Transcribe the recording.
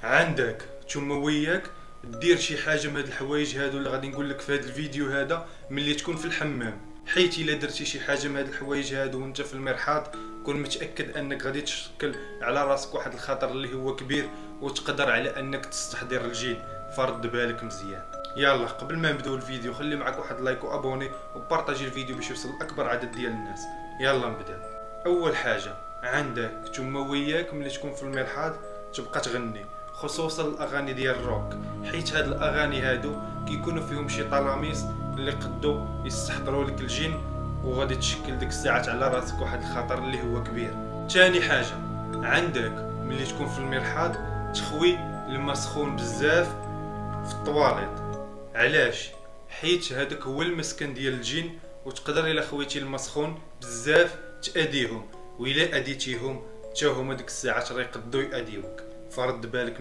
عندك نتوما وياك دير شي حاجه من هاد الحوايج هادو اللي غادي نقول لك في هاد الفيديو هذا ملي تكون في الحمام، حيت الا درتي شي حاجه من هاد الحوايج هادو وانت في المرحاض كون متاكد انك غادي تشكل على راسك واحد الخطر اللي هو كبير وتقدر على انك تستحضر الجين. فرد بالك مزيان. يلا قبل ما نبداو الفيديو خلي معك واحد لايك وابوني وبارطاجي الفيديو باش يوصل لاكبر عدد ديال الناس. يلا نبدا. اول حاجه عندك نتوما وياك ملي تكون في المرحاض تبقى تغني، خصوصا الاغاني ديال الروك، حيت هاد الاغاني هادو كيكونوا فيهم شي طلاميس اللي قدو يستحضروا لك الجن وغادي تشكل ديك الساعات على راسك واحد الخطر اللي هو كبير. تاني حاجه عندك ملي تكون في المرحاض تخوي الماء سخون بزاف في الطواليط. علاش؟ حيت هذاك هو المسكن ديال الجن، وتقدر الا خويتي الماء سخون بزاف تاذيهم، وإلا اذيتيهم حتى هما ديك الساعات راه يقدو ياذيوك. فرد بالك